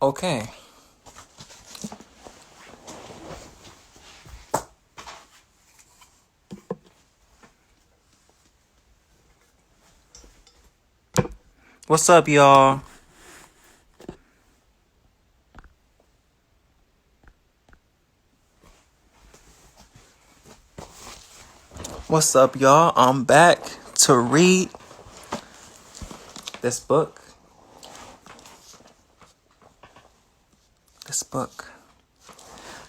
Okay. What's up, y'all? What's up, y'all? I'm back to read this book.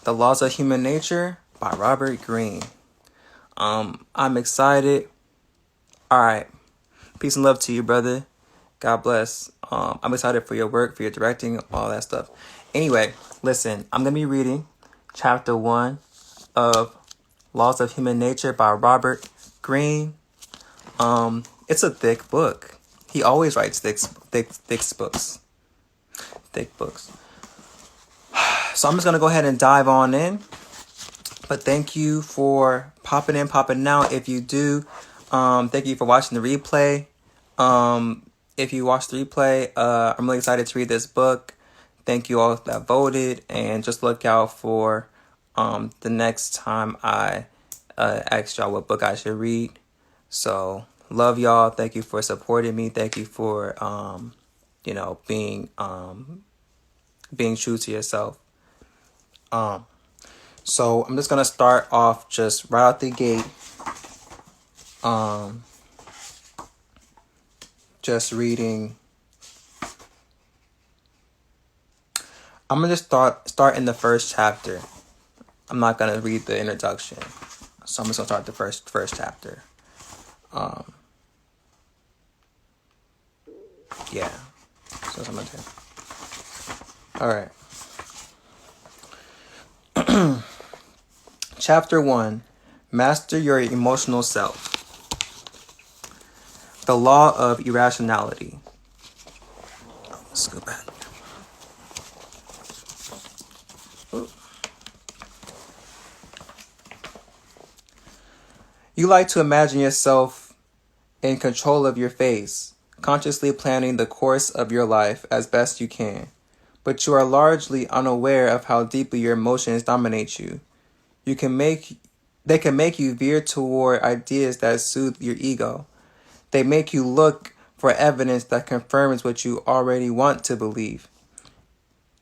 The Laws of Human Nature by Robert Greene. I'm excited. Alright. Peace and love to you, brother. God bless. I'm excited for your work, for your directing, all that stuff. Anyway, listen, I'm going to be reading chapter 1 of Laws of Human Nature by Robert Greene. It's a thick book. He always writes thick books. Thick books. So I'm just going to go ahead and dive on in. But thank you for popping in, popping out. If you do, thank you for watching the replay. If you watch the replay, I'm really excited to read this book. Thank you all that voted. And just look out for the next time I ask y'all what book I should read. So, love y'all. Thank you for supporting me. Thank you for, being true to yourself. So I'm just gonna start off just right out the gate. Just reading. I'm gonna just start in the first chapter. I'm not gonna read the introduction, so I'm just gonna start the first chapter. Yeah. So that's what I'm gonna do. All right. Chapter 1. Master your emotional self. The law of irrationality. Let's go back. Ooh. You like to imagine yourself in control of your fate, consciously planning the course of your life as best you can, but you are largely unaware of how deeply your emotions dominate you. They can make you veer toward ideas that soothe your ego. They make you look for evidence that confirms what you already want to believe.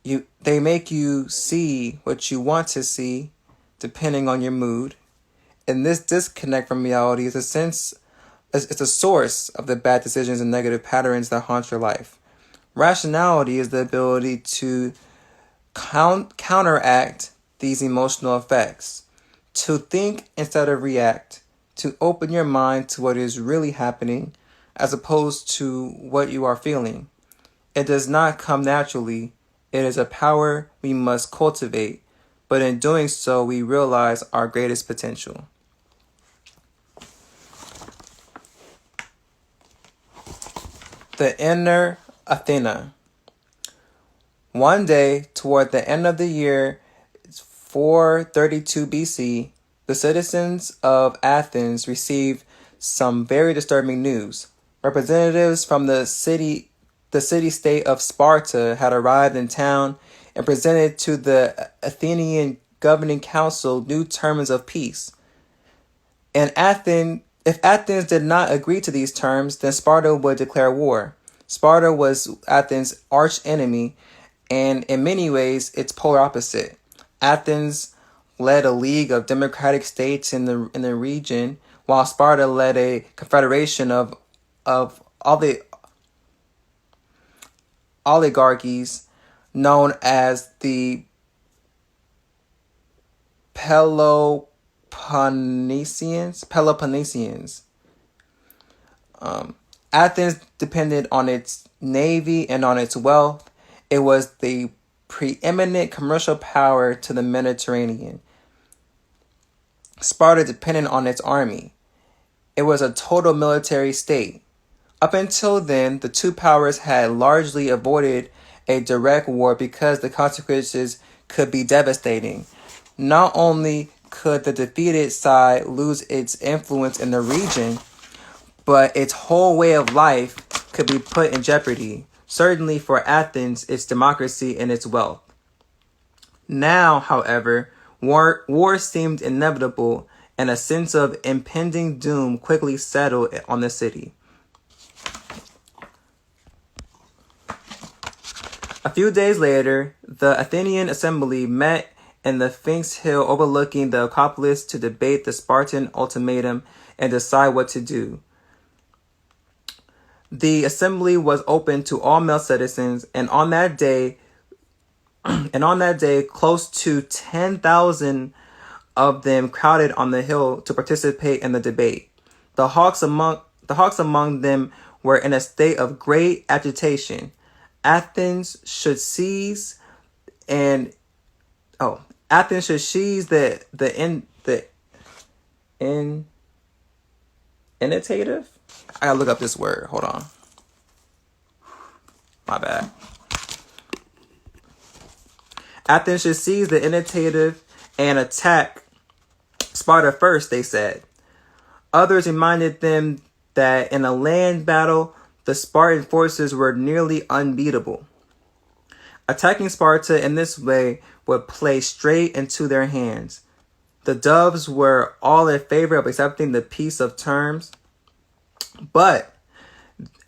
They make you see what you want to see, depending on your mood. And this disconnect from reality is it's a source of the bad decisions and negative patterns that haunt your life. Rationality is the ability to counteract these emotional effects, to think instead of react, to open your mind to what is really happening as opposed to what you are feeling. It does not come naturally. It is a power we must cultivate, but in doing so, we realize our greatest potential. The inner Athena. One day, toward the end of the year 432 BC, the citizens of Athens received some very disturbing news. Representatives from the city-state of Sparta had arrived in town and presented to the Athenian governing council new terms of peace. If Athens did not agree to these terms, then Sparta would declare war. Sparta was Athens' arch enemy, and in many ways, its polar opposite. Athens led a league of democratic states in the region, while Sparta led a confederation of all the oligarchies known as the Peloponnesians. Athens depended on its navy and on its wealth. It was the preeminent commercial power to the Mediterranean. Sparta depended on its army. It was a total military state. Up until then, the two powers had largely avoided a direct war because the consequences could be devastating. Not only could the defeated side lose its influence in the region, but its whole way of life could be put in jeopardy. certainly for Athens, its democracy and its wealth. Now, however, war seemed inevitable, and a sense of impending doom quickly settled on the city. A few days later, the Athenian assembly met in the Sphinx Hill overlooking the Acropolis to debate the Spartan ultimatum and decide what to do. The assembly was open to all male citizens, and on that day, close to 10,000 of them crowded on the hill to participate in the debate. The hawks among them were in a state of great agitation. Athens should seize the initiative. I gotta look up this word. Hold on. My bad. Athens should seize the initiative and attack Sparta first, they said. Others reminded them that in a land battle, the Spartan forces were nearly unbeatable. Attacking Sparta in this way would play straight into their hands. The doves were all in favor of accepting the peace of terms, but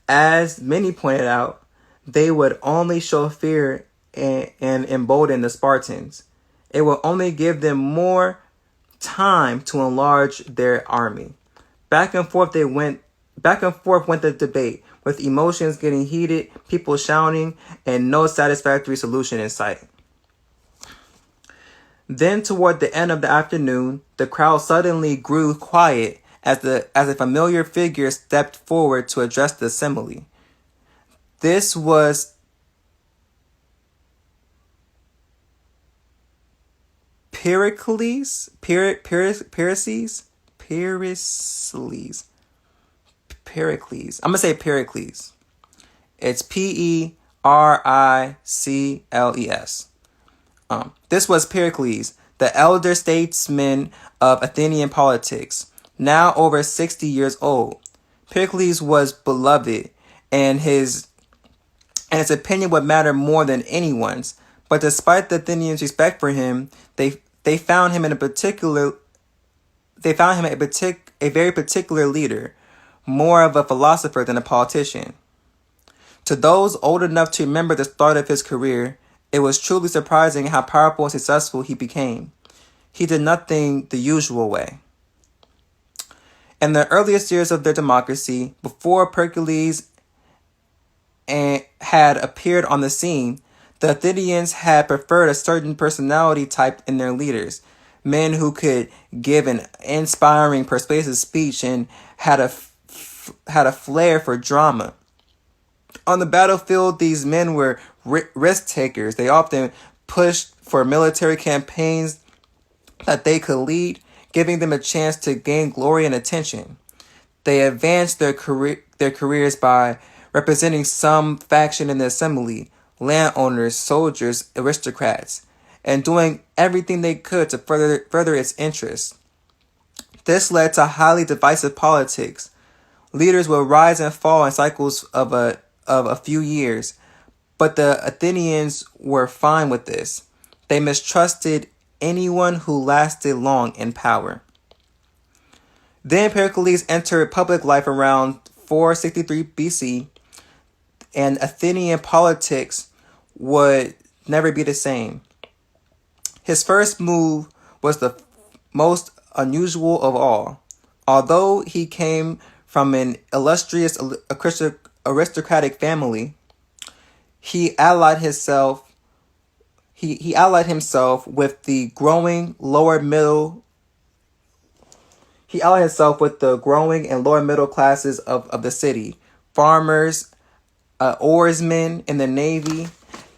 as many pointed out, they would only show fear and embolden the Spartans. It will only give them more time to enlarge their army. Back and forth went the debate, with emotions getting heated, people shouting, and no satisfactory solution in sight. Then toward the end of the afternoon, the crowd suddenly grew quiet as a familiar figure stepped forward to address the assembly. This was Pericles. I'm gonna say Pericles. It's Pericles. This was Pericles, the elder statesman of Athenian politics, now over 60 years old. Pericles was beloved, and his opinion would matter more than anyone's. But despite the Athenians' respect for him, they found him a very particular leader, more of a philosopher than a politician. To those old enough to remember the start of his career, it was truly surprising how powerful and successful he became. He did nothing the usual way. In the earliest years of their democracy, before Pericles had appeared on the scene, the Athenians had preferred a certain personality type in their leaders, men who could give an inspiring, persuasive speech and had a flair for drama. On the battlefield, these men were risk takers. They often pushed for military campaigns that they could lead, giving them a chance to gain glory and attention. They advanced their careers by representing some faction in the assembly, landowners, soldiers, aristocrats, and doing everything they could to further its interests. This led to highly divisive politics. Leaders would rise and fall in cycles of a few years, but the Athenians were fine with this. They mistrusted anyone who lasted long in power. Then Pericles entered public life around 463 BC, and Athenian politics would never be the same. His first move was the most unusual of all. Although he came from an illustrious aristocratic family, he allied himself with the growing and lower middle classes of the city, farmers, oarsmen in the navy,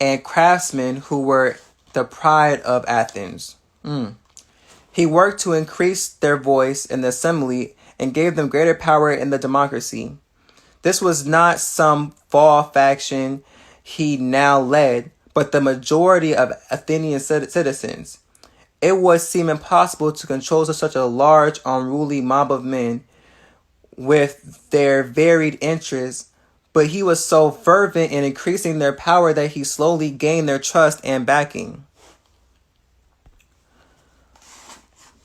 and craftsmen who were the pride of Athens. He worked to increase their voice in the assembly and gave them greater power in the democracy. This was not some fall faction he now led, but the majority of Athenian citizens. It would seem impossible to control such a large, unruly mob of men with their varied interests, but he was so fervent in increasing their power that he slowly gained their trust and backing.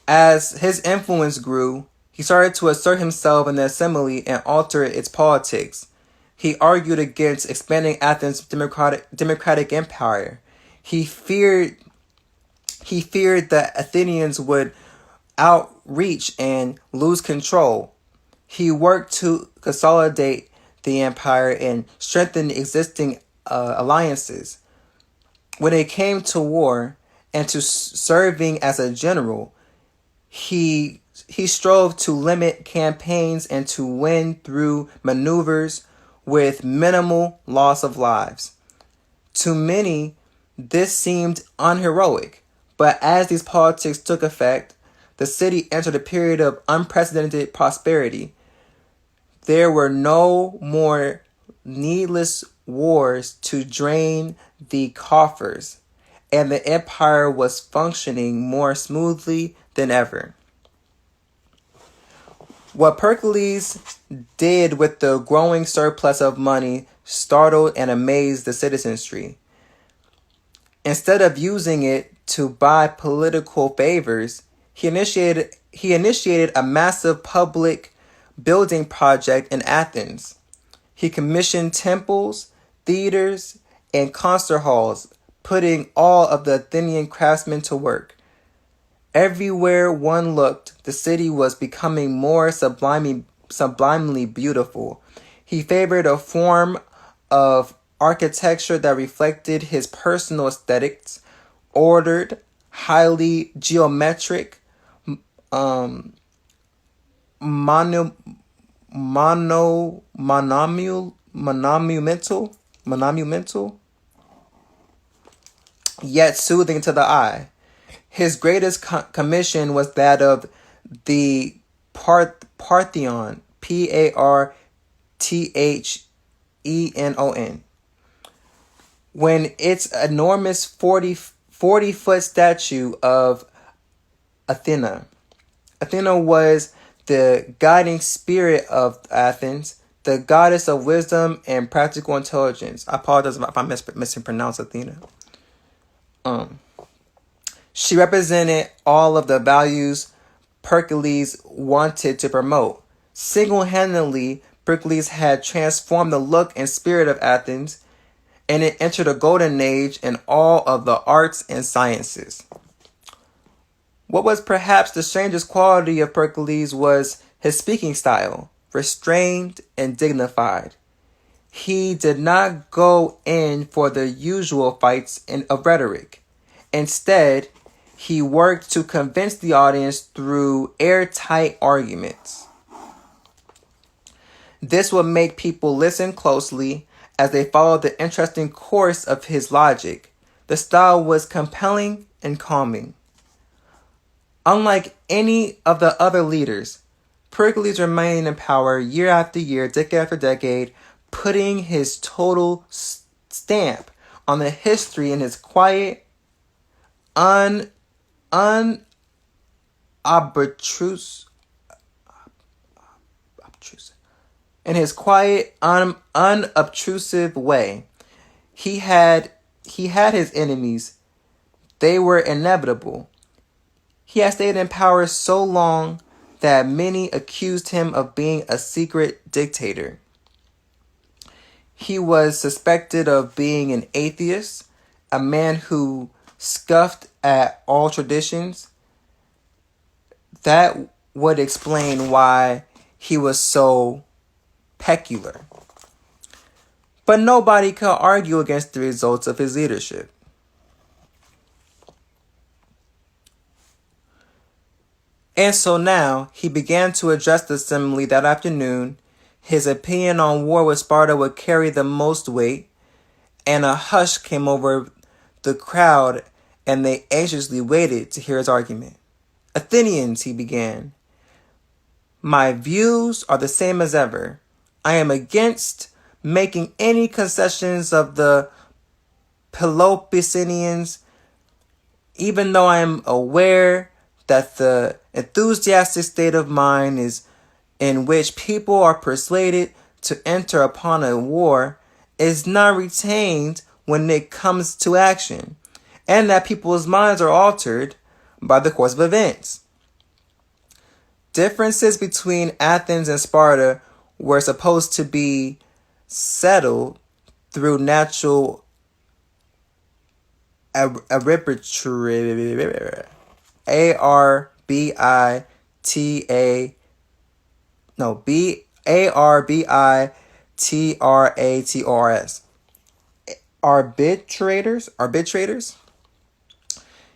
As his influence grew, he started to assert himself in the assembly and alter its politics. He argued against expanding Athens' democratic empire. He feared that Athenians would outreach and lose control. He worked to consolidate the empire and strengthen existing alliances. When it came to war and to serving as a general, he strove to limit campaigns and to win through maneuvers with minimal loss of lives. To many, this seemed unheroic, but as these politics took effect, the city entered a period of unprecedented prosperity. There were no more needless wars to drain the coffers, and the empire was functioning more smoothly than ever. What Pericles did with the growing surplus of money startled and amazed the citizenry. Instead of using it to buy political favors, he initiated a massive public building project in Athens. He commissioned temples, theaters, and concert halls, putting all of the Athenian craftsmen to work. Everywhere one looked, the city was becoming more sublimely beautiful. He favored a form of architecture that reflected his personal aesthetics, ordered, highly geometric, monumental, yet soothing to the eye. His greatest commission was that of the Parthenon, Parthenon, when its enormous 40-foot statue of Athena. Athena was the guiding spirit of Athens, the goddess of wisdom and practical intelligence. I apologize if I mispronounced Athena. She represented all of the values Pericles wanted to promote. Single-handedly, Pericles had transformed the look and spirit of Athens, and it entered a golden age in all of the arts and sciences. What was perhaps the strangest quality of Pericles was his speaking style, restrained and dignified. He did not go in for the usual fights of rhetoric. Instead, he worked to convince the audience through airtight arguments. This would make people listen closely as they followed the interesting course of his logic. The style was compelling and calming. Unlike any of the other leaders, Pericles remained in power year after year, decade after decade, putting his total stamp on the history in his quiet, unobtrusive way. He had his enemies. They were inevitable. He had stayed in power so long that many accused him of being a secret dictator. He was suspected of being an atheist, a man who scoffed at all traditions. That would explain why he was so peculiar. But nobody could argue against the results of his leadership. And so now he began to address the assembly that afternoon. His opinion on war with Sparta would carry the most weight, and a hush came over the crowd, and they anxiously waited to hear his argument. Athenians, he began, my views are the same as ever. I am against making any concessions of the Peloponnesians, even though I am aware that the enthusiastic state of mind is in which people are persuaded to enter upon a war is not retained when it comes to action, and that people's minds are altered by the course of events. Differences between Athens and Sparta were supposed to be settled through natural arbitration. Arbitrators. Arbitrators.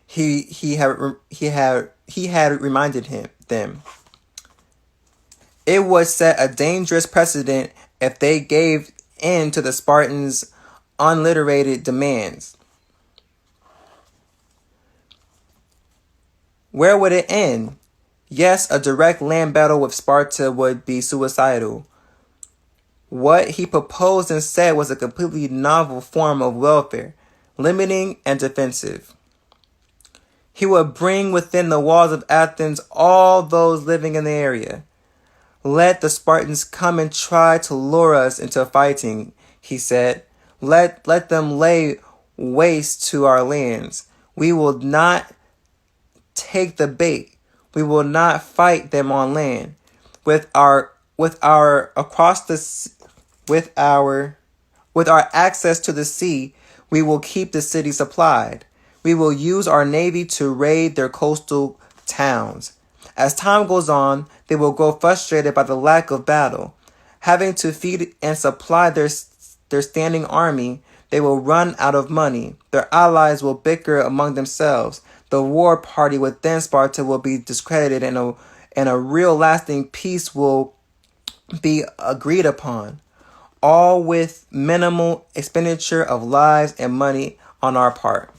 He had reminded them. It would set a dangerous precedent if they gave in to the Spartans' unliterated demands. Where would it end? Yes, a direct land battle with Sparta would be suicidal. What he proposed instead was a completely novel form of welfare, limiting and defensive. He would bring within the walls of Athens all those living in the area. Let the Spartans come and try to lure us into fighting, he said. Let them lay waste to our lands. We will not take the bait. We will not fight them on land. With our access to the sea, we will keep the city supplied. We will use our navy to raid their coastal towns. As time goes on, they will grow frustrated by the lack of battle. Having to feed and supply their standing army, they will run out of money. Their allies will bicker among themselves. The war party within Sparta will be discredited, and a real lasting peace will be agreed upon, all with minimal expenditure of lives and money on our part.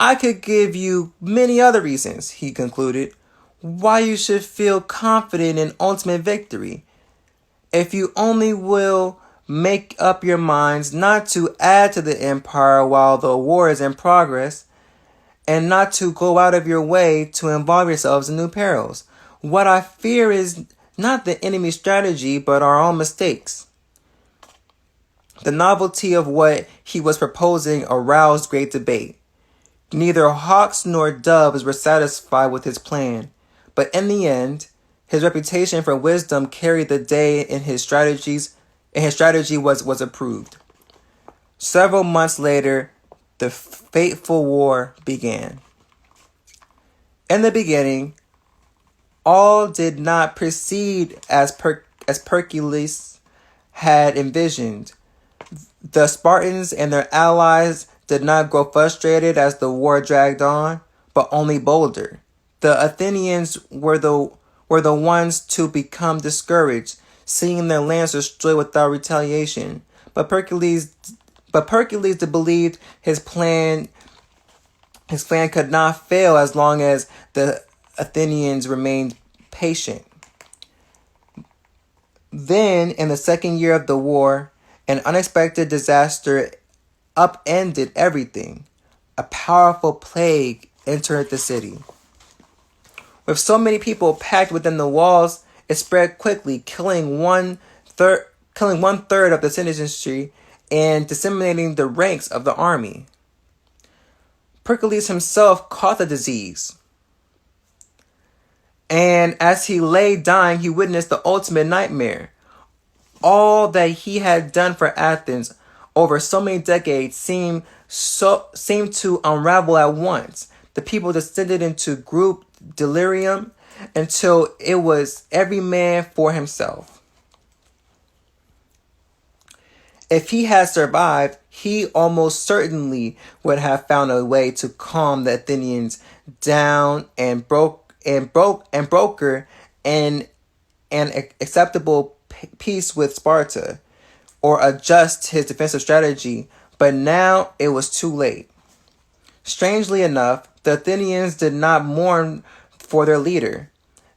I could give you many other reasons, he concluded, why you should feel confident in ultimate victory. If you only will make up your minds not to add to the empire while the war is in progress, and not to go out of your way to involve yourselves in new perils. What I fear is not the enemy's strategy, but our own mistakes. The novelty of what he was proposing aroused great debate. Neither hawks nor doves were satisfied with his plan, but in the end, his reputation for wisdom carried the day, and his strategy was approved. Several months later, the fateful war began. In the beginning, all did not proceed as Pericles had envisioned. The Spartans and their allies did not grow frustrated as the war dragged on, but only bolder. The Athenians were the ones to become discouraged, seeing their lands destroyed without retaliation. But Pericles believed his plan could not fail as long as the Athenians remained patient. Then, in the second year of the war, an unexpected disaster upended everything. A powerful plague entered the city. With so many people packed within the walls, it spread quickly, killing one third of the citizenry and disseminating the ranks of the army. Pericles himself caught the disease. And as he lay dying, he witnessed the ultimate nightmare. All that he had done for Athens over so many decades seemed to unravel at once. The people descended into group delirium until it was every man for himself. If he had survived, he almost certainly would have found a way to calm the Athenians down and broker an acceptable peace with Sparta, or adjust his defensive strategy, but now it was too late. Strangely enough, the Athenians did not mourn for their leader.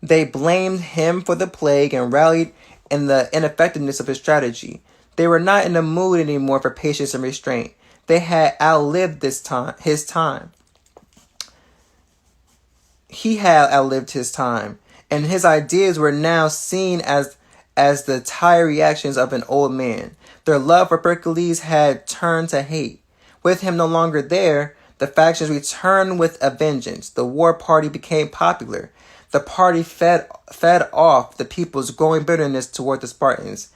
They blamed him for the plague and rallied in the ineffectiveness of his strategy. They were not in the mood anymore for patience and restraint. They had outlived his time. He had outlived his time. and his ideas were now seen as the tired reactions of an old man. Their love for Pericles had turned to hate. With him no longer there, the factions returned with a vengeance. The war party became popular. The party fed off the people's growing bitterness toward the Spartans,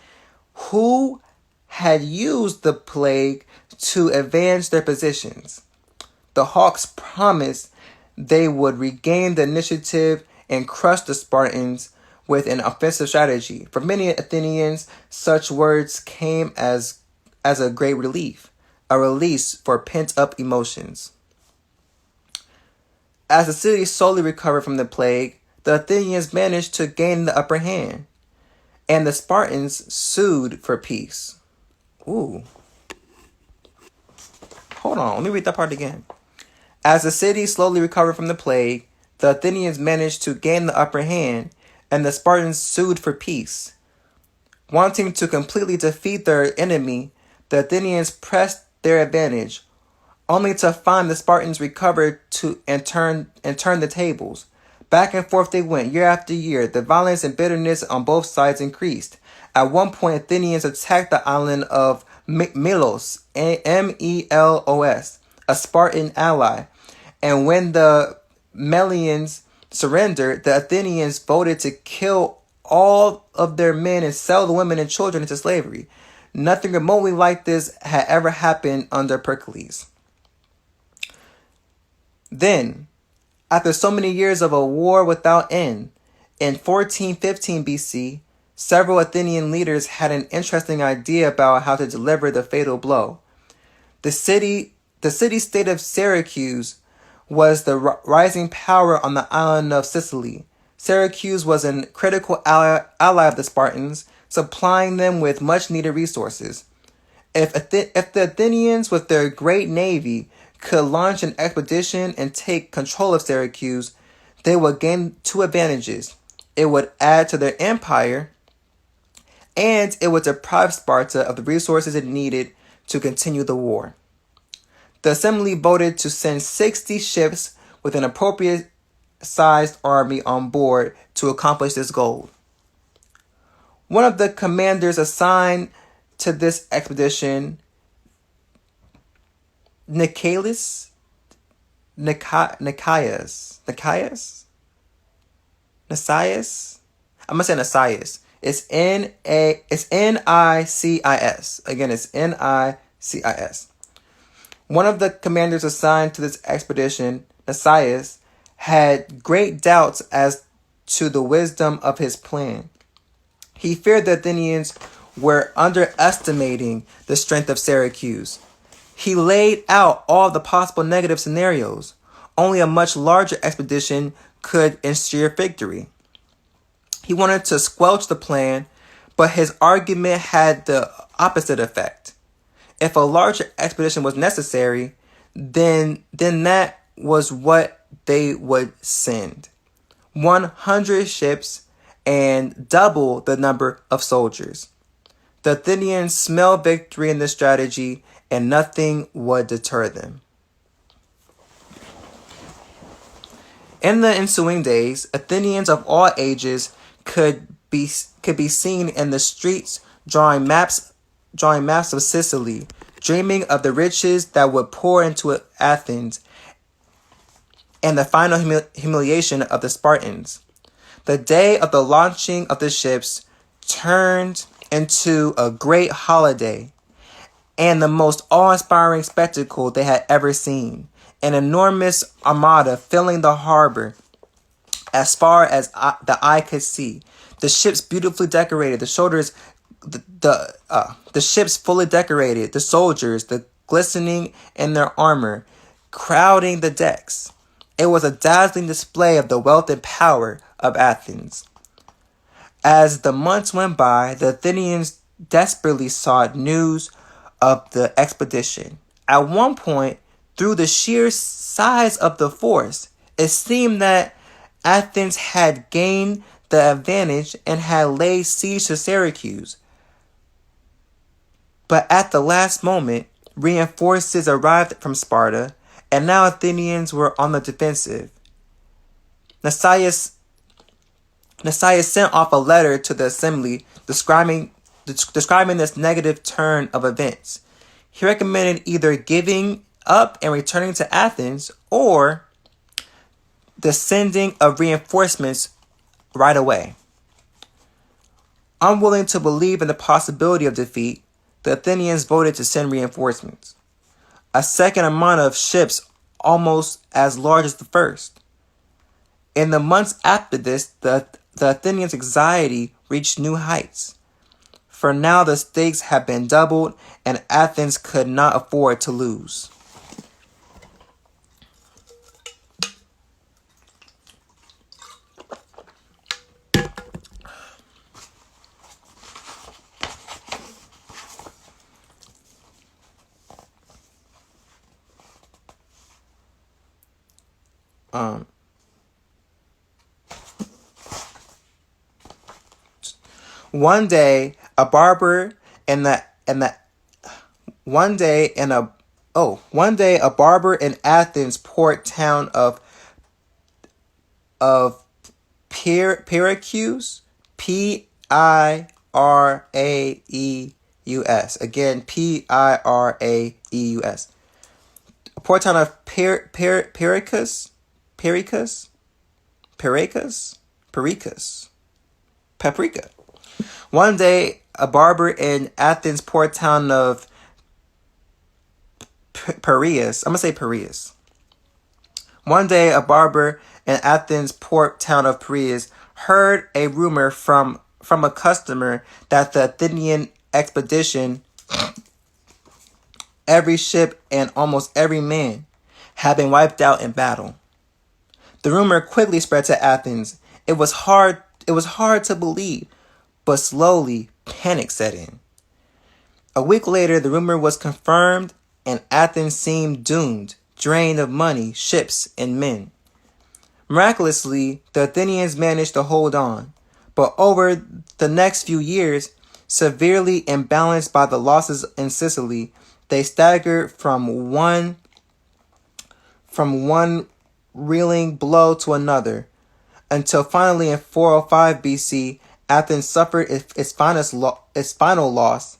who had used the plague to advance their positions. The Hawks promised they would regain the initiative and crush the Spartans with an offensive strategy. For many Athenians, such words came as a great relief, a release for pent-up emotions. As the city slowly recovered from the plague, the Athenians managed to gain the upper hand, and the Spartans sued for peace. Ooh. Hold on, let me read that part again. As the city slowly recovered from the plague, the Athenians managed to gain the upper hand, and the Spartans sued for peace. Wanting to completely defeat their enemy, the Athenians pressed their advantage, only to find the Spartans recovered and turn the tables. Back and forth they went, year after year. The violence and bitterness on both sides increased. At one point, Athenians attacked the island of Melos, Melos, a Spartan ally. And when the Melians surrendered, the Athenians voted to kill all of their men and sell the women and children into slavery. Nothing remotely like this had ever happened under Pericles. Then, after so many years of a war without end, in 1415 BC, several Athenian leaders had an interesting idea about how to deliver the fatal blow. The city-state of Syracuse was the rising power on the island of Sicily. Syracuse was a critical ally of the Spartans, supplying them with much-needed resources. If the Athenians, with their great navy, could launch an expedition and take control of Syracuse, they would gain two advantages. It would add to their empire, and it would deprive Sparta of the resources it needed to continue the war. The assembly voted to send 60 ships with an appropriate-sized army on board to accomplish this goal. One of the commanders assigned to this expedition, Nikias. I'm gonna say Nicias. It's Nicis. Again, it's Nicis. One of the commanders assigned to this expedition, Nicias, had great doubts as to the wisdom of his plan. He feared the Athenians were underestimating the strength of Syracuse. He laid out all the possible negative scenarios. Only a much larger expedition could ensure victory. He wanted to squelch the plan, but his argument had the opposite effect. If a larger expedition was necessary, then that was what they would send. 100 ships and double the number of soldiers. The Athenians smelled victory in this strategy, and nothing would deter them. In the ensuing days, Athenians of all ages could be seen in the streets drawing maps of Sicily, dreaming of the riches that would pour into Athens and the final humiliation of the Spartans. The day of the launching of the ships turned into a great holiday and the most awe-inspiring spectacle they had ever seen. An enormous armada filling the harbor as far as the eye could see. The ships beautifully decorated, the ships fully decorated, the soldiers, the glistening in their armor, crowding the decks. It was a dazzling display of the wealth and power of Athens. As the months went by, the Athenians desperately sought news of the expedition. At one point, through the sheer size of the force, it seemed that Athens had gained the advantage and had laid siege to Syracuse. But at the last moment, reinforcements arrived from Sparta, and now Athenians were on the defensive. Nicias Nasiah sent off a letter to the assembly describing this negative turn of events. He recommended either giving up and returning to Athens or the sending of reinforcements right away. Unwilling to believe in the possibility of defeat, the Athenians voted to send reinforcements. A second amount of ships almost as large as the first. In the months after this, the Athenians' anxiety reached new heights. For now the stakes had been doubled, and Athens could not afford to lose. One day, a barber in Athens port town of Piraeus, Piraeus. Again, Piraeus. A port town of Piraeus. Paprika. One day, a barber in Athens' port town of Piraeus. I'm going to say Piraeus. One day, a barber in Athens' port town of Piraeus heard a rumor from a customer that the Athenian expedition, every ship and almost every man, had been wiped out in battle. The rumor quickly spread to Athens. It was hard to believe, but slowly panic set in. A week later, the rumor was confirmed, and Athens seemed doomed, drained of money, ships, and men. Miraculously, the Athenians managed to hold on, but over the next few years, severely imbalanced by the losses in Sicily, they staggered from one reeling blow to another, until finally in 405 BC, Athens suffered its final loss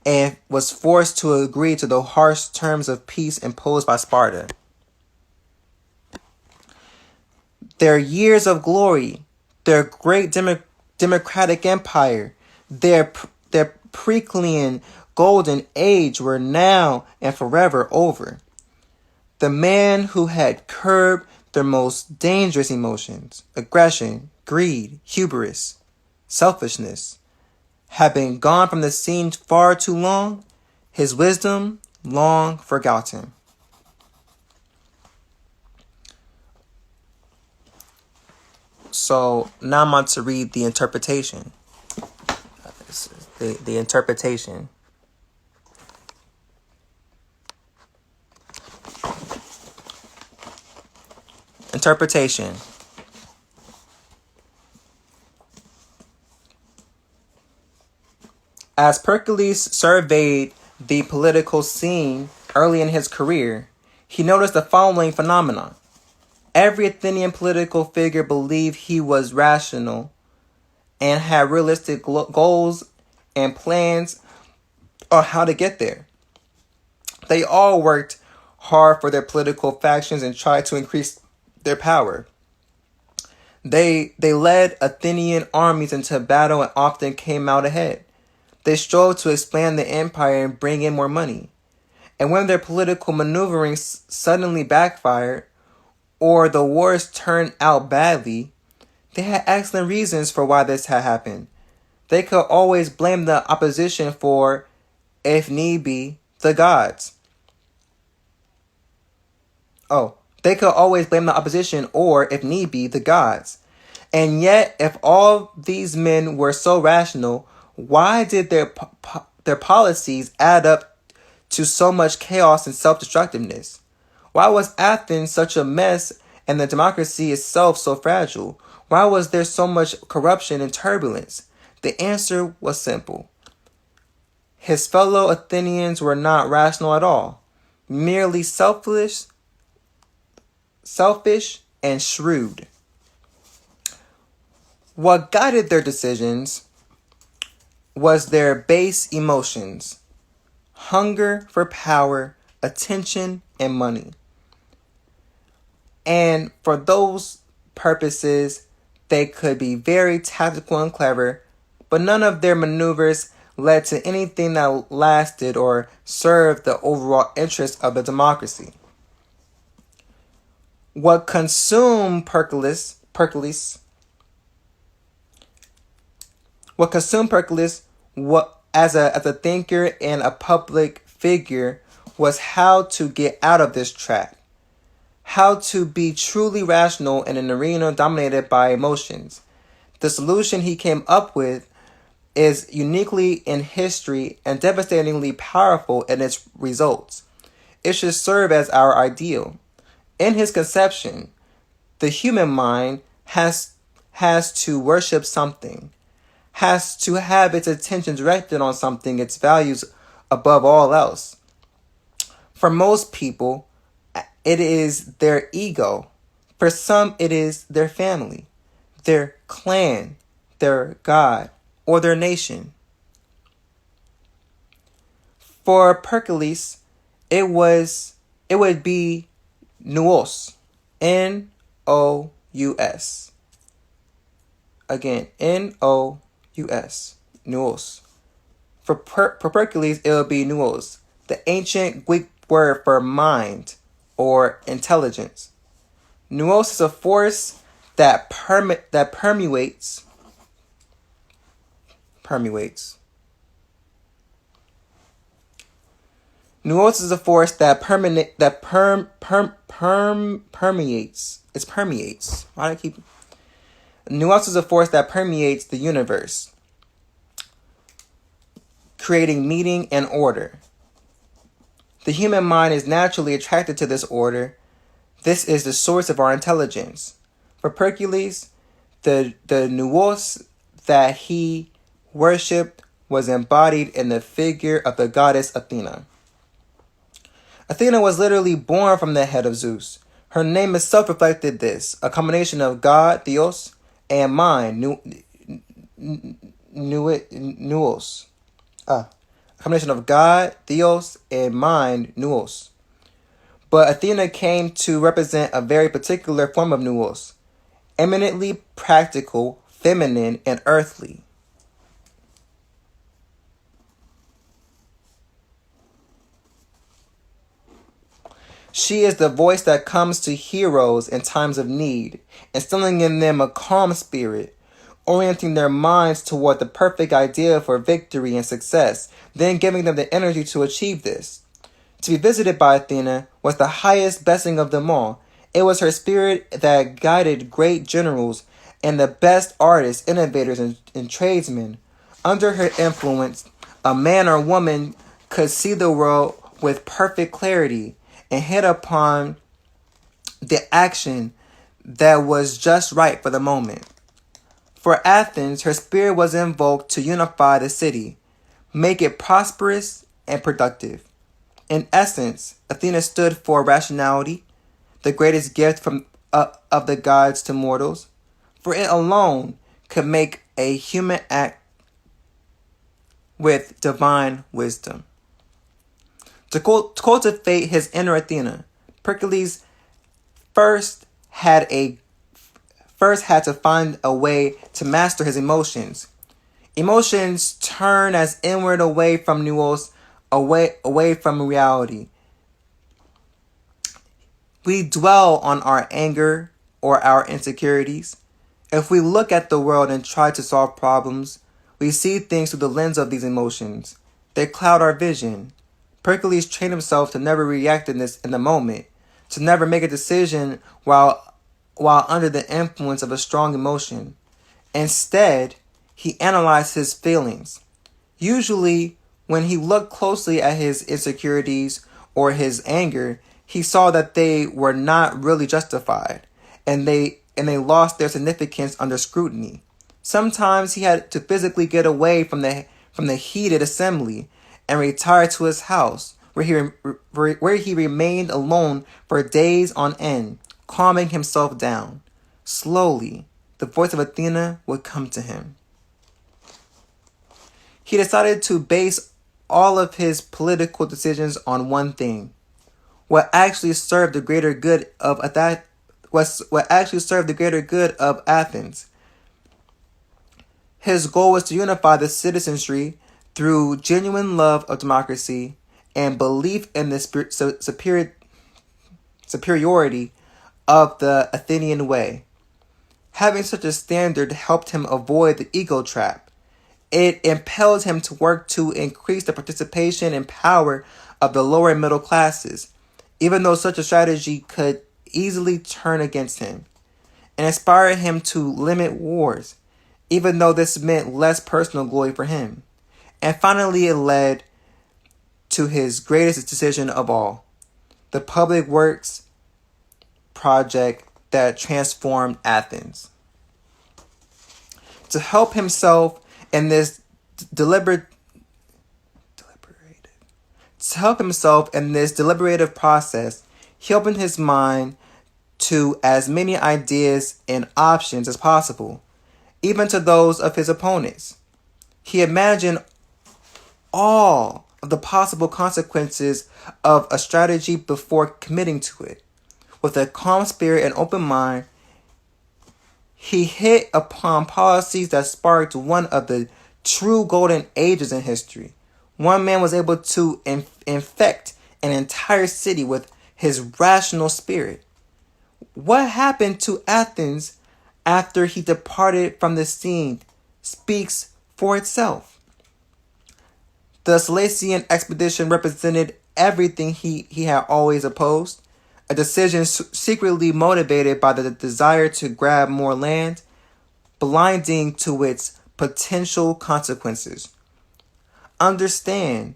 and was forced to agree to the harsh terms of peace imposed by Sparta. Their years of glory, their great democratic empire, their Periclean golden age were now and forever over. The man who had curbed their most dangerous emotions, aggression, greed, hubris, selfishness, had been gone from the scene far too long, his wisdom long forgotten. So now I'm about to read the interpretation. The interpretation. Interpretation. As Pericles surveyed the political scene early in his career, he noticed the following phenomenon. Every Athenian political figure believed he was rational and had realistic goals and plans on how to get there. They all worked hard for their political factions and tried to increase their power. They led Athenian armies into battle and often came out ahead. They strove to expand the empire and bring in more money. And when their political maneuvering suddenly backfired, or the wars turned out badly, they had excellent reasons for why this had happened. They could always blame the opposition for, if need be, the gods. They could always blame the opposition or, if need be, the gods. And yet, if all these men were so rational, why did their policies add up to so much chaos and self-destructiveness? Why was Athens such a mess and the democracy itself so fragile? Why was there so much corruption and turbulence? The answer was simple. His fellow Athenians were not rational at all, merely selfish and shrewd. What guided their decisions was their base emotions: hunger for power, attention, and money. And for those purposes, they could be very tactical and clever, but none of their maneuvers led to anything that lasted or served the overall interest of the democracy. What consumed Pericles as a thinker and a public figure was how to get out of this trap, how to be truly rational in an arena dominated by emotions. The solution he came up with is uniquely in history and devastatingly powerful in its results. It should serve as our ideal. In his conception, the human mind has to worship something, has to have its attention directed on something, its values above all else. For most people, it is their ego. For some, it is their family, their clan, their God, or their nation. For Pericles, it would be nous, N-O-U-S. Again, N-O-U-S, nous. For Pericles, it would be nous, the ancient Greek word for mind or intelligence. Nous is a force that permeates. Nous is a force that permeates. It permeates. Why do I keep? Nous is a force that permeates the universe, creating meaning and order. The human mind is naturally attracted to this order. This is the source of our intelligence. For Pericles, the nous that he worshipped was embodied in the figure of the goddess Athena. Athena was literally born from the head of Zeus. Her name itself reflected this, a combination of God, Theos, and mind, nous. A combination of God, Theos, and mind, nous. But Athena came to represent a very particular form of nous, eminently practical, feminine, and earthly. She is the voice that comes to heroes in times of need, instilling in them a calm spirit, orienting their minds toward the perfect idea for victory and success, then giving them the energy to achieve this. To be visited by Athena was the highest blessing of them all. It was her spirit that guided great generals and the best artists, innovators, and tradesmen. Under her influence, a man or woman could see the world with perfect clarity and hit upon the action that was just right for the moment. For Athens, her spirit was invoked to unify the city, make it prosperous and productive. In essence, Athena stood for rationality, the greatest gift of the gods to mortals, for it alone could make a human act with divine wisdom. To cultivate his inner Athena, Pericles first had to find a way to master his emotions. Emotions turn us inward, away from nous, away from reality. We dwell on our anger or our insecurities. If we look at the world and try to solve problems, we see things through the lens of these emotions. They cloud our vision. Pericles trained himself to never react in the moment, to never make a decision while under the influence of a strong emotion. Instead, he analyzed his feelings. Usually, when he looked closely at his insecurities or his anger, he saw that they were not really justified, and they lost their significance under scrutiny. Sometimes he had to physically get away from the heated assembly and retire to his house, where he remained alone for days on end, calming himself down. Slowly, the voice of Athena would come to him. He decided to base all of his political decisions on one thing: what actually served the greater good of Athens. His goal was to unify the citizenry through genuine love of democracy and belief in the superiority of the Athenian way. Having such a standard helped him avoid the ego trap. It impelled him to work to increase the participation and power of the lower middle classes, even though such a strategy could easily turn against him, and inspired him to limit wars, even though this meant less personal glory for him. And finally, it led to his greatest decision of all, the public works project that transformed Athens. To help himself in this deliberative process, he opened his mind to as many ideas and options as possible, even to those of his opponents. He imagined all of the possible consequences of a strategy before committing to it. With a calm spirit and open mind, he hit upon policies that sparked one of the true golden ages in history. One man was able to infect an entire city with his rational spirit. What happened to Athens after he departed from the scene speaks for itself. The Cilician expedition represented everything he had always opposed, a decision secretly motivated by the desire to grab more land, blinding to its potential consequences. Understand,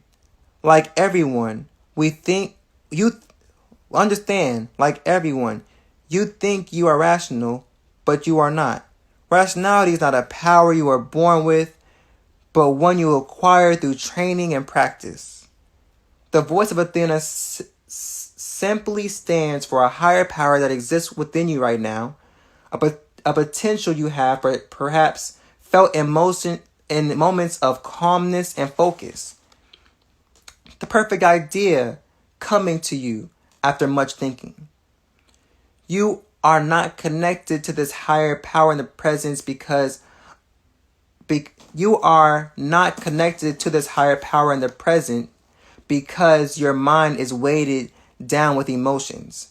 like everyone, you think you are rational, but you are not. Rationality is not a power you are born with, but one you acquire through training and practice. The voice of Athena simply stands for a higher power that exists within you right now, a potential you have, but perhaps felt in moments of calmness and focus. The perfect idea coming to you after much thinking. You are not connected to this higher power in the present because your mind is weighted down with emotions.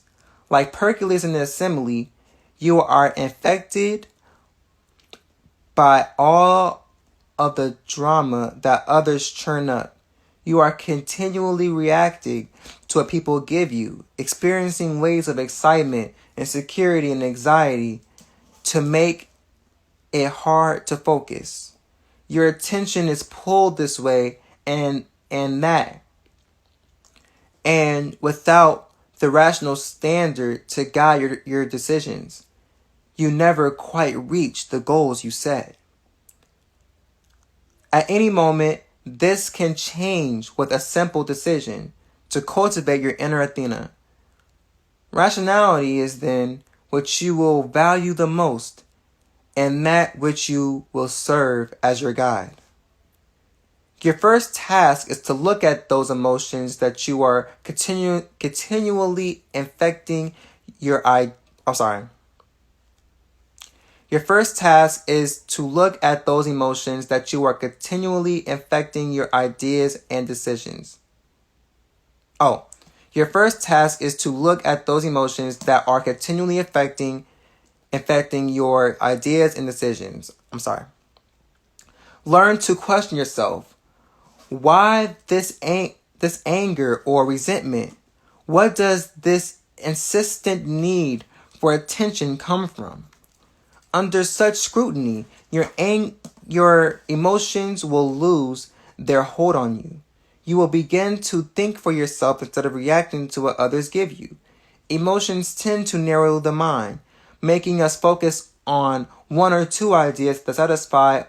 Like Hercules in the assembly, you are infected by all of the drama that others churn up. You are continually reacting to what people give you, experiencing waves of excitement, insecurity, and anxiety to make it hard to focus. Your attention is pulled this way and that. And without the rational standard to guide your decisions, you never quite reach the goals you set. At any moment, this can change with a simple decision to cultivate your inner Athena. Rationality is then what you will value the most and that which you will serve as your guide. Your first task is to look at those emotions that you are continually infecting your Your first task is to look at those emotions that you are continually infecting your ideas and decisions. Your first task is to look at those emotions that are continually infecting your ideas and decisions. Learn to question yourself. Why this anger or resentment? What does this insistent need for attention come from? Under such scrutiny, your emotions will lose their hold on you. You will begin to think for yourself instead of reacting to what others give you. Emotions tend to narrow the mind, making us focus on one or two ideas that satisfy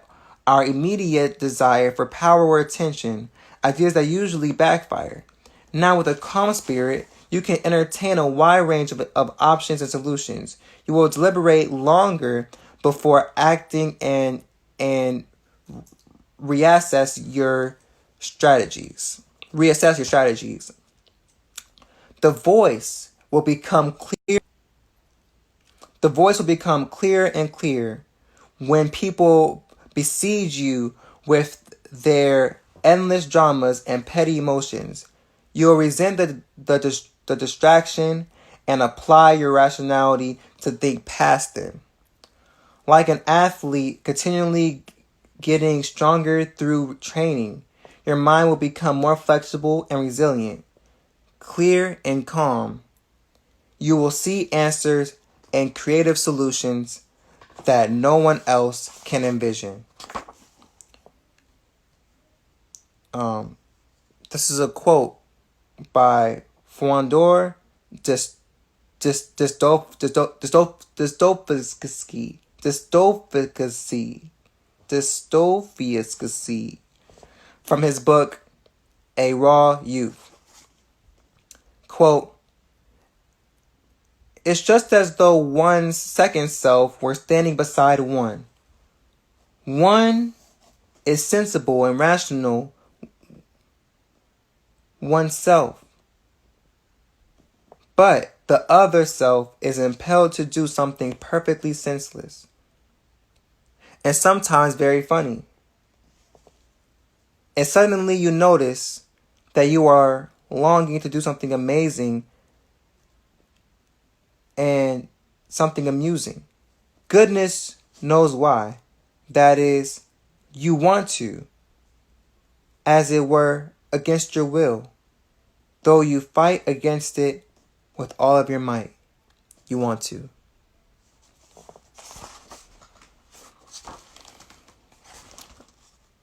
our immediate desire for power or attention, ideas that usually backfire. Now, with a calm spirit, you can entertain a wide range of options and solutions. You will deliberate longer, before acting and reassess your strategies. Reassess your strategies. The voice will become clear. The voice will become clearer and clearer when people besiege you with their endless dramas and petty emotions. You'll resent the distraction and apply your rationality to think past them. Like an athlete continually getting stronger through training, your mind will become more flexible and resilient, clear and calm. You will see answers and creative solutions that no one else can envision. This is a quote by Fyodor Dostoevsky from his book A Raw Youth. Quote, it's just as though one's second self were standing beside one. One is sensible and rational oneself, but the other self is impelled to do something perfectly senseless and sometimes very funny. And suddenly you notice that you are longing to do something amazing and something amusing. Goodness knows why. That is, you want to, as it were, against your will, though you fight against it with all of your might. You want to.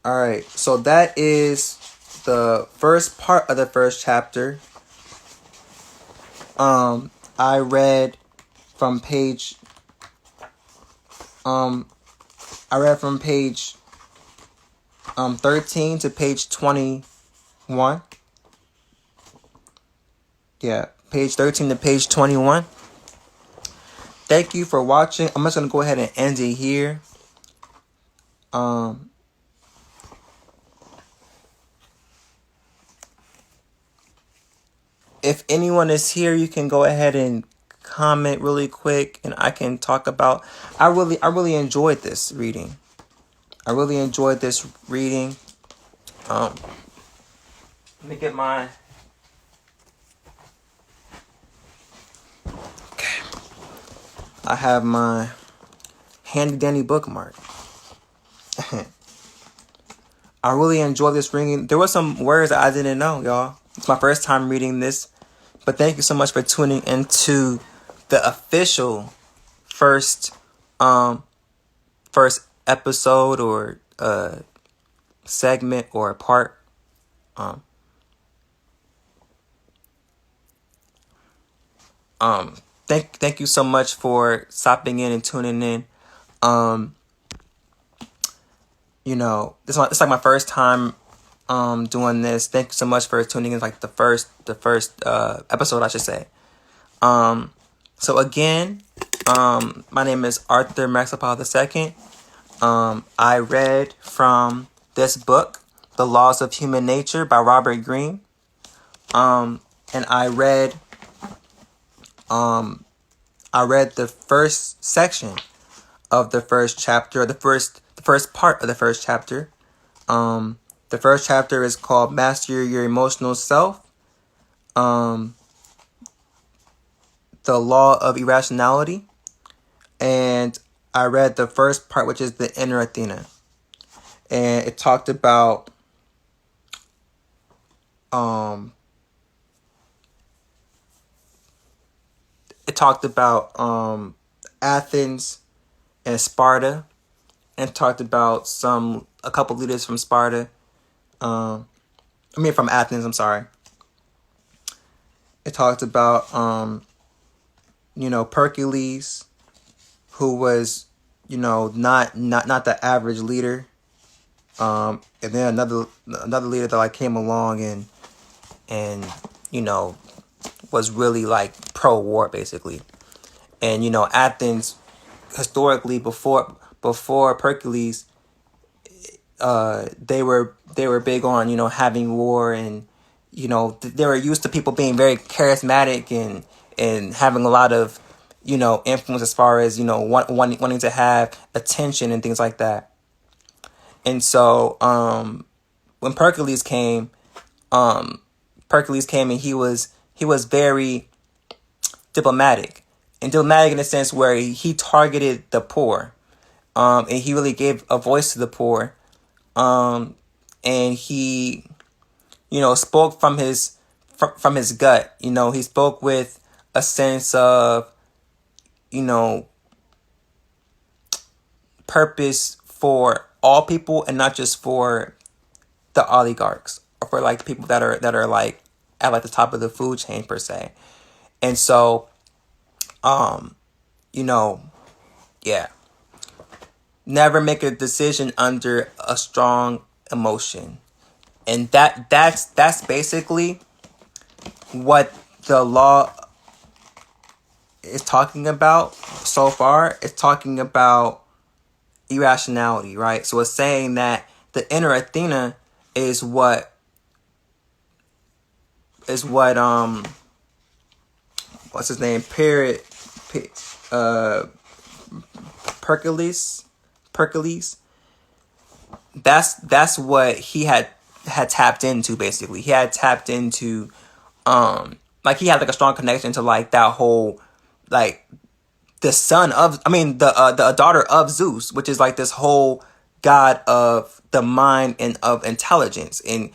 All right, so that is the first part of the first chapter. I read from page 13 to page 21. Yeah, page 13 to page 21. Thank you for watching. I'm just gonna go ahead and end it here. If anyone is here, you can go ahead and comment really quick, and I can talk about. I really enjoyed this reading. Let me get my. Okay. I have my handy dandy bookmark. I really enjoyed this reading. There were some words that I didn't know, y'all. It's my first time reading this. But thank you so much for tuning into the official first episode or segment or part. Thank you so much for stopping in and tuning in. It's like my first time doing this. Thank you so much for tuning in. Like the first episode, I should say. So again, my name is Arthur Maxapal II. I read from this book, The Laws of Human Nature by Robert Greene. And I read the first section of the first chapter, the first part of the first chapter. The first chapter is called Master Your Emotional Self. The Law of Irrationality. And I read the first part, which is the Inner Athena. And it talked about Athens and Sparta, and talked about a couple leaders from Sparta. From Athens, I'm sorry. It talked about Pericles, who was not the average leader. And then another leader that came along and was really like pro-war basically. And Athens historically before Pericles, they were big on, having war, and they were used to people being very charismatic and having a lot of influence as far as wanting to have attention and things like that. And so when Pericles came and he was very diplomatic in the sense where he targeted the poor, and he really gave a voice to the poor, and he spoke from his gut. He spoke with a sense of purpose for all people and not just for the oligarchs or for like people that are like at like the top of the food chain per se. And so yeah, never make a decision under a strong emotion. And that's basically what the law is talking about so far. It's talking about irrationality, right? So it's saying that the inner Athena is what what's his name? Pericles. That's what he had tapped into. Basically, he had tapped into like he had like a strong connection to like that whole like the the daughter of Zeus, which is like this whole god of the mind and of intelligence. And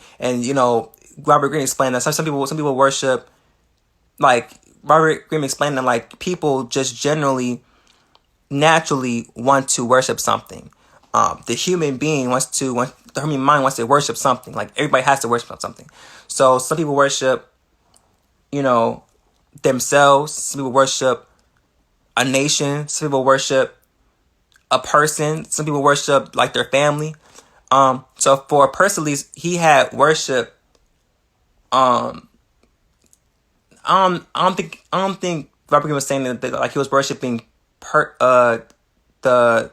Robert Greene explained that some people worship, like Robert Greene explained that like people just generally naturally want to worship something. The human mind wants to worship something. Like everybody has to worship something. So some people worship, themselves. Some people worship a nation. Some people worship a person. Some people worship like their family. So for Pericles, he had worship. I don't think Robert Greene was saying that like he was worshiping the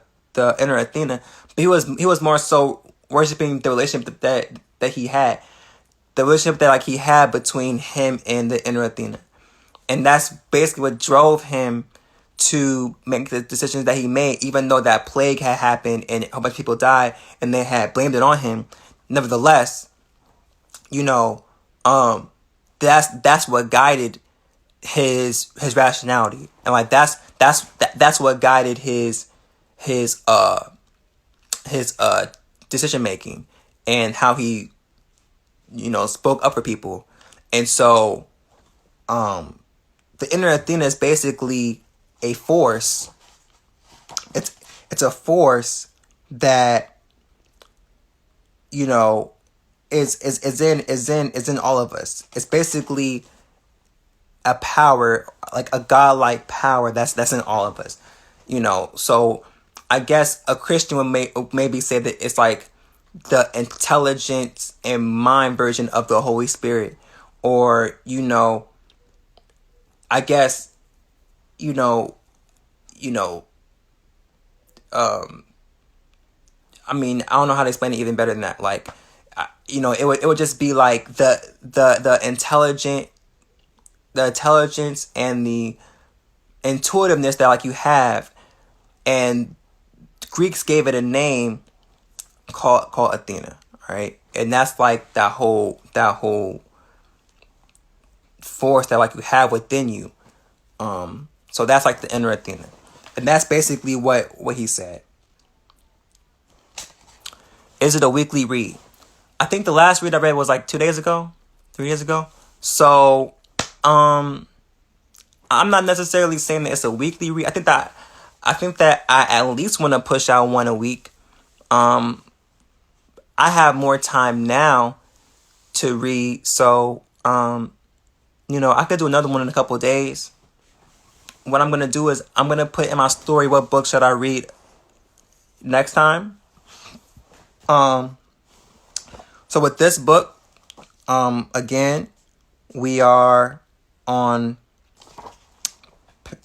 inner Athena, but he was more so worshiping the relationship that he had, the relationship that like he had between him and the inner Athena. And that's basically what drove him to make the decisions that he made, even though that plague had happened and a whole bunch of people died and they had blamed it on him. Nevertheless, that's what guided his rationality, and like that's what guided his decision making and how he spoke up for people. And so the inner Athena is basically a force. It's a force that is in all of us. It's basically a power, like a godlike power that's in all of us. So I guess a Christian would maybe say that it's like the intelligence and mind version of the Holy Spirit, or I guess I mean, I don't know how to explain it even better than that. Like, it would just be like the intelligence and the intuitiveness that like you have, and Greeks gave it a name called Athena, right? And that's like that whole force that like you have within you. So that's like the inner Athena, and that's basically what he said. Is it a weekly read? I think the last read I read was like 3 days ago. So, I'm not necessarily saying that it's a weekly read. I think that I at least want to push out one a week. I have more time now to read, so I could do another one in a couple of days. What I'm gonna do is I'm gonna put in my story what book should I read next time. So with this book, again, we are on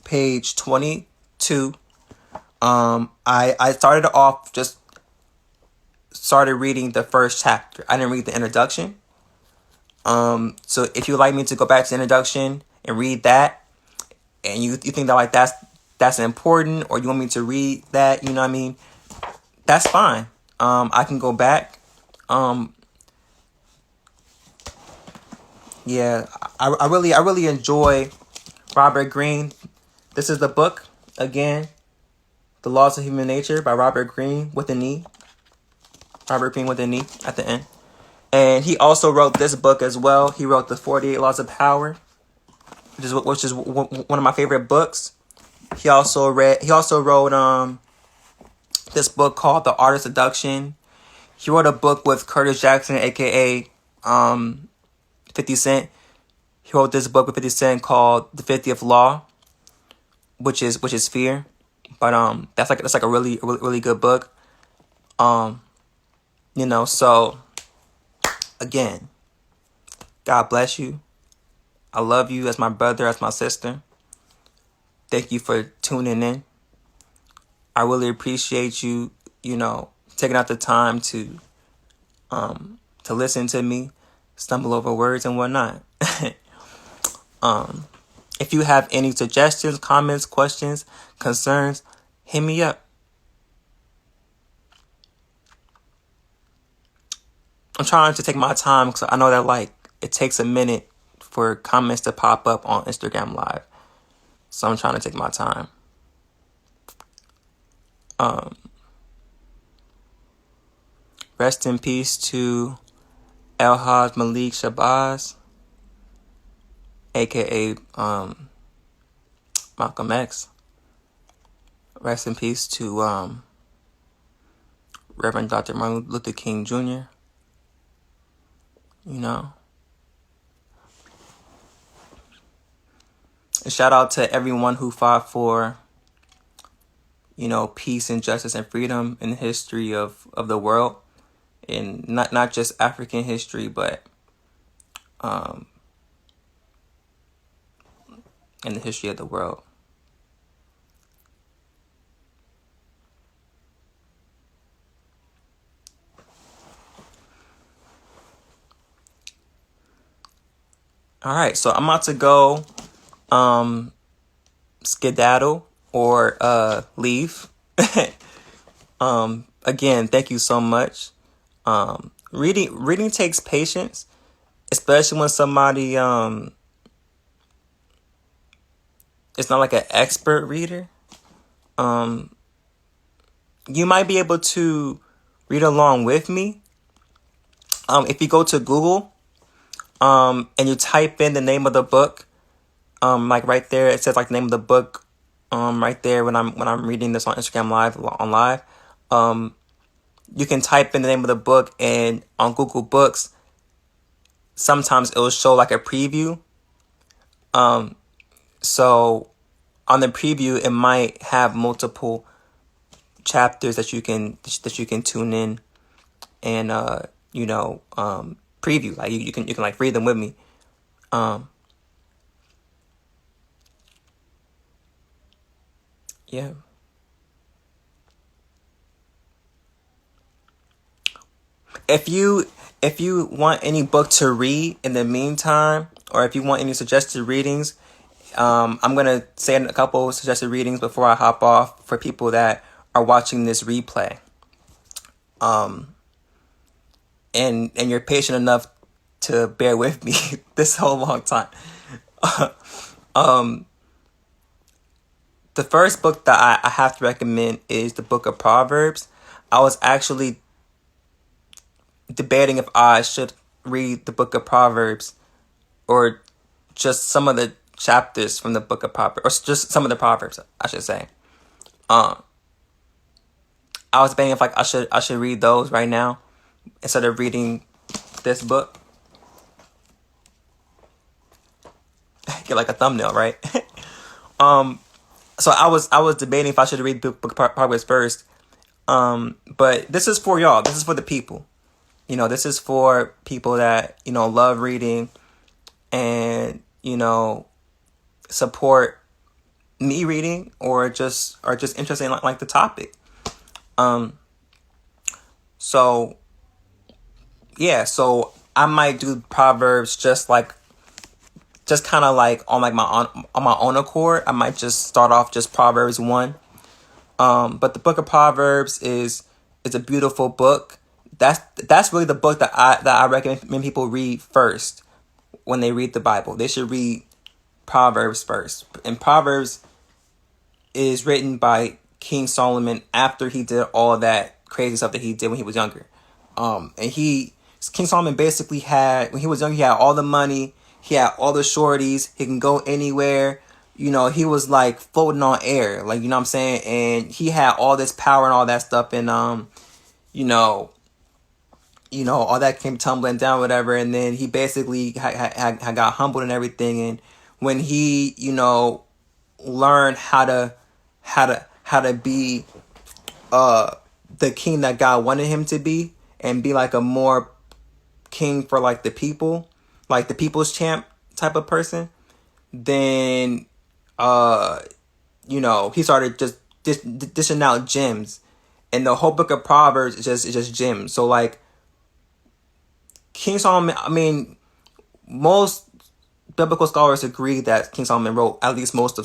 page 22, I started off just started reading the first chapter. I didn't read the introduction. So if you'd like me to go back to the introduction and read that, and you think that like that's important, or you want me to read that, you know what I mean, that's fine. I can go back. Yeah, I really enjoy Robert Greene. This is the book again, The Laws of Human Nature by Robert Greene with an E. Robert Greene with an E at the end. And he also wrote this book as well. He wrote The 48 Laws of Power, which is one of my favorite books. He also wrote this book called The Art of Seduction. He wrote a book with Curtis Jackson, aka 50 Cent. He wrote this book with 50 Cent called The 50th Law, which is fear. But that's like a really good book. So again, God bless you. I love you as my brother, as my sister. Thank you for tuning in. I really appreciate you, taking out the time to listen to me, stumble over words and whatnot. If you have any suggestions, comments, questions, concerns, hit me up. I'm trying to take my time because I know that it takes a minute for comments to pop up on Instagram Live. So I'm trying to take my time. Rest in peace to El-Haj Malik Shabazz, aka Malcolm X. Rest in peace to Reverend Dr. Martin Luther King Jr. And shout out to everyone who fought for, peace and justice and freedom in the history of the world. And not just African history, but in the history of the world. All right, so I'm about to go skedaddle or leave. Again, thank you so much. Reading takes patience, especially when somebody it's not like an expert reader. You might be able to read along with me. If you go to Google, and you type in the name of the book, right there, it says the name of the book, right there when I'm reading this on Instagram Live, you can type in the name of the book, and on Google Books, sometimes it will show a preview. So on the preview, it might have multiple chapters that you can tune in and preview. You can read them with me. Yeah. If you want any book to read in the meantime, or if you want any suggested readings, I'm gonna say a couple suggested readings before I hop off for people that are watching this replay. And you're patient enough to bear with me this whole long time. The first book that I have to recommend is the Book of Proverbs. I was actually debating if I should read the Book of Proverbs or just some of the chapters from the Book of Proverbs, or just some of the Proverbs, I should say. I was debating if I should read those right now instead of reading this book. Get a thumbnail, right? So I was debating if I should read the Book of Proverbs first. But this is for y'all. This is for the people. This is for people that, love reading and, support me reading or just interested in like the topic. So yeah, so I might do Proverbs just kind of like on like on my own accord. I might just start off just Proverbs 1. But the book of Proverbs is a beautiful book. That's really the book that I recommend people read first when they read the Bible. They should read Proverbs first. And Proverbs is written by King Solomon after he did all that crazy stuff that he did when he was younger. And King Solomon basically had, when he was young, he had all the money, he had all the shorties, he can go anywhere. You know, he was like floating on air, like, you know what I'm saying? And he had all this power and all that stuff, and you know, all that came tumbling down, whatever. And then he basically had got humbled and everything. And when he, learned how to be the king that God wanted him to be, and be like a more king for like the people, like the people's champ type of person, then he started just dishing out gems, and the whole book of Proverbs is just gems. So like King Solomon, I mean, most biblical scholars agree that King Solomon wrote at least most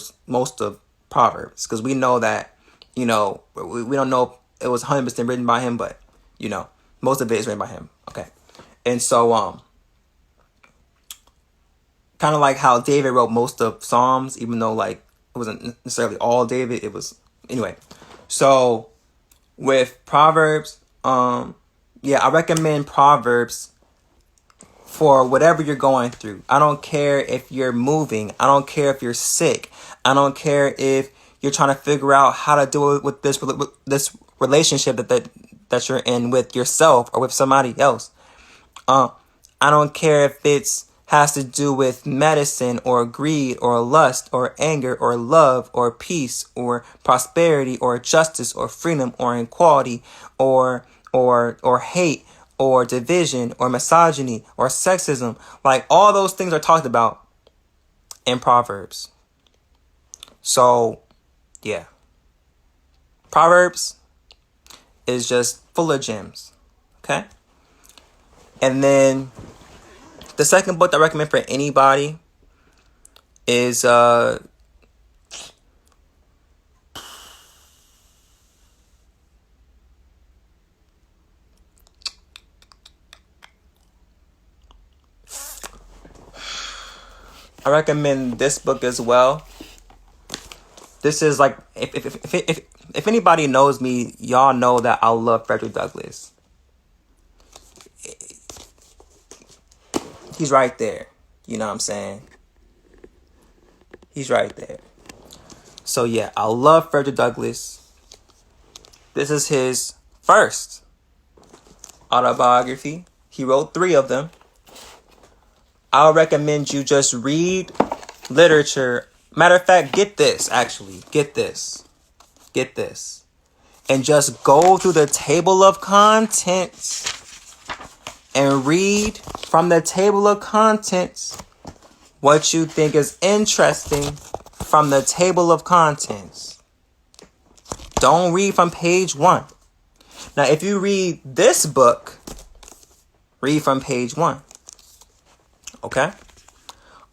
of Proverbs, because we know that, we don't know if it was 100% written by him, but most of it is written by him. Okay, and so kind of like how David wrote most of Psalms, even though like it wasn't necessarily all David. It was anyway. So with Proverbs, I recommend Proverbs for whatever you're going through. I don't care if you're moving. I don't care if you're sick. I don't care if you're trying to figure out how to deal with this relationship that you're in with yourself or with somebody else. I don't care if it's has to do with medicine or greed or lust or anger or love or peace or prosperity or justice or freedom or equality or hate or division or misogyny or sexism. Like, all those things are talked about in Proverbs. So yeah, Proverbs is just full of gems. Okay, and then the second book that I recommend for anybody is I recommend this book as well. This is like, if anybody knows me, y'all know that I love Frederick Douglass. He's right there. You know what I'm saying? He's right there. So yeah, I love Frederick Douglass. This is his first autobiography. He wrote 3 of them. I'll recommend you just read literature. Matter of fact, get this. And just go through the table of contents and read from the table of contents what you think is interesting from the table of contents. Don't read from page 1. Now, if you read this book, read from page 1. Okay?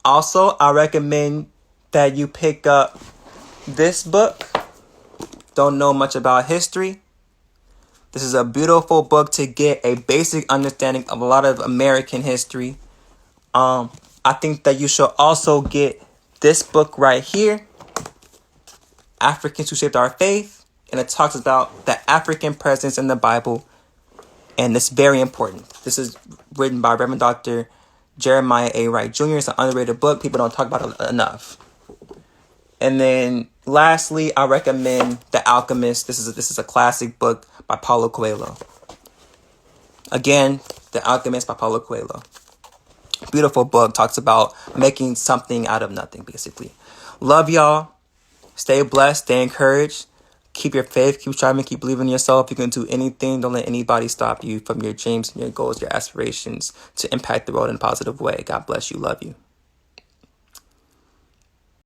Also, I recommend that you pick up this book. Don't know much about history. This is a beautiful book to get a basic understanding of a lot of American history. I think that you should also get this book right here, Africans Who Shaped Our Faith. And it talks about the African presence in the Bible. And it's very important. This is written by Reverend Dr. Jeremiah A. Wright Jr. It's an underrated book. People don't talk about it enough. And then lastly, I recommend The Alchemist. This is a classic book by Paulo Coelho. Again, The Alchemist by Paulo Coelho. Beautiful book. Talks about making something out of nothing, basically. Love y'all. Stay blessed. Stay encouraged. Keep your faith. Keep striving. Keep believing in yourself. You can do anything. Don't let anybody stop you from your dreams and your goals, your aspirations to impact the world in a positive way. God bless you. Love you.